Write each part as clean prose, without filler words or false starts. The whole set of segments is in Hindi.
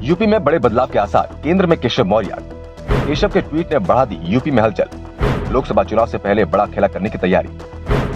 यूपी में बड़े बदलाव के आसार, केंद्र में केशव मौर्य। केशव के ट्वीट ने बढ़ा दी यूपी में हलचल। लोकसभा चुनाव से पहले बड़ा खेला करने की तैयारी।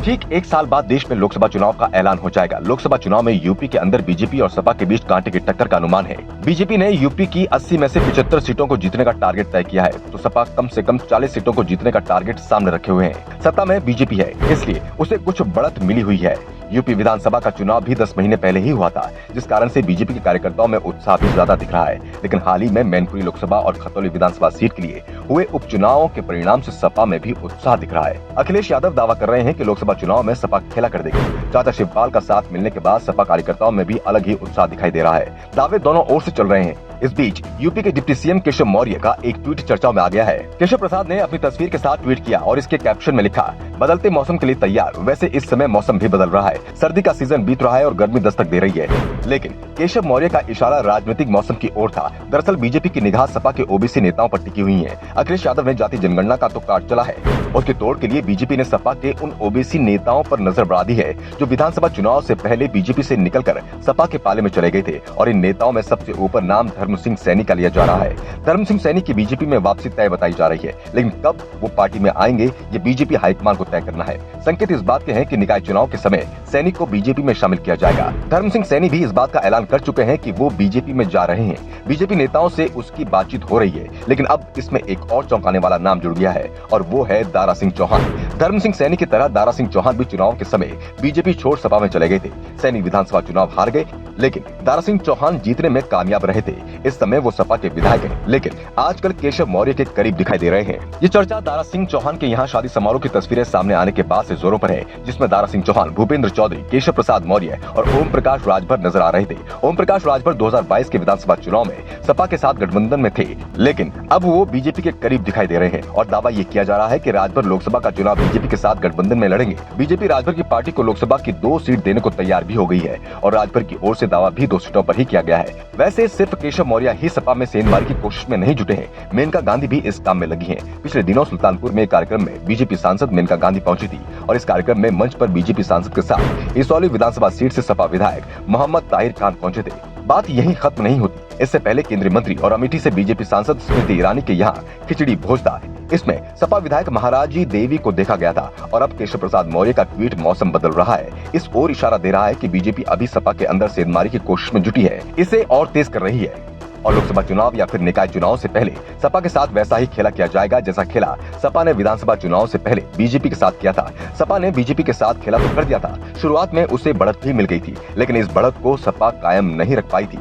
ठीक एक साल बाद देश में लोकसभा चुनाव का ऐलान हो जाएगा। लोकसभा चुनाव में यूपी के अंदर बीजेपी और सपा के बीच कांटे की टक्कर का अनुमान है। बीजेपी ने यूपी की 80 में से 75 सीटों को जीतने का टारगेट तय किया है, तो सपा कम से कम 40 सीटों को जीतने का टारगेट सामने रखे हुए हैं। सत्ता में बीजेपी है, इसलिए उसे कुछ बढ़त मिली हुई है। यूपी विधानसभा का चुनाव भी 10 महीने पहले ही हुआ था, जिस कारण से बीजेपी के कार्यकर्ताओं में उत्साह भी ज्यादा दिख रहा है। लेकिन हाल ही में मैनपुरी लोकसभा और खतौली विधानसभा सीट के लिए हुए उपचुनावों के परिणाम से सपा में भी उत्साह दिख रहा है। अखिलेश यादव दावा कर रहे हैं कि लोकसभा चुनाव में सपा खेला कर देगी। चाचा शिवपाल का साथ मिलने के बाद सपा कार्यकर्ताओं में भी अलग ही उत्साह दिखाई दे रहा है। दावे दोनों ओर से चल रहे हैं। इस बीच यूपी के डिप्टी सीएम केशव मौर्य का एक ट्वीट चर्चाओं में आ गया है। केशव प्रसाद ने अपनी तस्वीर के साथ ट्वीट किया और इसके कैप्शन में लिखा, बदलते मौसम के लिए तैयार। वैसे इस समय मौसम भी बदल रहा है, सर्दी का सीजन बीत रहा है और गर्मी दस्तक दे रही है। लेकिन केशव मौर्य का इशारा राजनीतिक मौसम की ओर था। दरअसल बीजेपी की निगाह सपा के ओबीसी नेताओं पर टिकी हुई है। अखिलेश यादव ने जाति जनगणना का तो काट चला है, उसके तोड़ के लिए बीजेपी ने सपा के उन ओबीसी नेताओं पर नजर बढ़ा दी है जो विधानसभा चुनाव से पहले बीजेपी से निकलकर सपा के पाले में चले गए थे। और इन नेताओं में सबसे ऊपर नाम धर्म सिंह सैनी का लिया जा रहा है। धर्म सिंह सैनी की बीजेपी में वापसी तय बताई जा रही है, लेकिन कब वो पार्टी में आएंगे ये बीजेपी हाईकमान को तय करना है। संकेत इस बात के हैं कि निकाय चुनाव के समय सैनी को बीजेपी में शामिल किया जाएगा। धर्म सिंह सैनी भी इस बात का ऐलान कर चुके हैं कि वो बीजेपी में जा रहे हैं। बीजेपी नेताओं से उसकी बातचीत हो रही है, लेकिन अब इसमें एक और चौंकाने वाला नाम जुड़ गया है और वो है दारा सिंह चौहान। धर्म सिंह सैनी की तरह दारा सिंह चौहान भी चुनाव के समय बीजेपी छोड़ सपा में चले गए थे। सैनी विधानसभा चुनाव हार गए, लेकिन दारा सिंह चौहान जीतने में कामयाब रहे थे। इस समय वो सपा के विधायक हैं, लेकिन आजकल केशव मौर्य के करीब दिखाई दे रहे हैं। ये चर्चा दारा सिंह चौहान के यहाँ शादी समारोह की तस्वीरें सामने आने के बाद से जोरों पर है, जिसमें दारा सिंह चौहान, भूपेंद्र चौधरी, केशव प्रसाद मौर्य और ओम प्रकाश राजभर नजर आ रहे थे। ओम प्रकाश राजभर 2022 के विधानसभा चुनाव में सपा के साथ गठबंधन में थे, लेकिन अब वो बीजेपी के करीब दिखाई दे रहे हैं और दावा ये किया जा रहा है कि राजभर लोकसभा का चुनाव बीजेपी के साथ गठबंधन में लड़ेंगे। बीजेपी राजभर की पार्टी को लोकसभा की 2 सीट देने को तैयार भी हो गई है और राजभर की ओर से दावा भी 2 सीटों पर ही किया गया है। वैसे सिर्फ केशव मौर्य ही सपा में सेंधमारी की कोशिश में नहीं जुटे हैं, मेनका गांधी भी इस काम में लगी हैं। पिछले दिनों सुल्तानपुर में एक कार्यक्रम में बीजेपी सांसद मेनका गांधी पहुंची थी और इस कार्यक्रम में मंच पर बीजेपी सांसद के साथ इसौली विधानसभा सीट से सपा विधायक मोहम्मद ताहिर खान पहुंचे थे। बात यही खत्म नहीं होती। इससे पहले केंद्रीय मंत्री और अमेठी से बीजेपी सांसद स्मृति ईरानी के यहाँ खिचड़ी भोज था। इसमें सपा विधायक महाराजी देवी को देखा गया था और अब केशव प्रसाद मौर्य का ट्वीट मौसम बदल रहा है। इस ओर इशारा दे रहा है कि बीजेपी अभी सपा के अंदर सेंधमारी की कोशिश में जुटी है, इसे और तेज कर रही है और लोकसभा चुनाव या फिर निकाय चुनाव से पहले सपा के साथ वैसा ही खेला किया जाएगा जैसा खेला सपा ने विधानसभा चुनाव से पहले बीजेपी के साथ किया था। सपा ने बीजेपी के साथ खेला तो कर दिया था। शुरुआत में उसे बढ़त भी मिल गई थी, लेकिन इस बढ़त को सपा कायम नहीं रख पाई थी।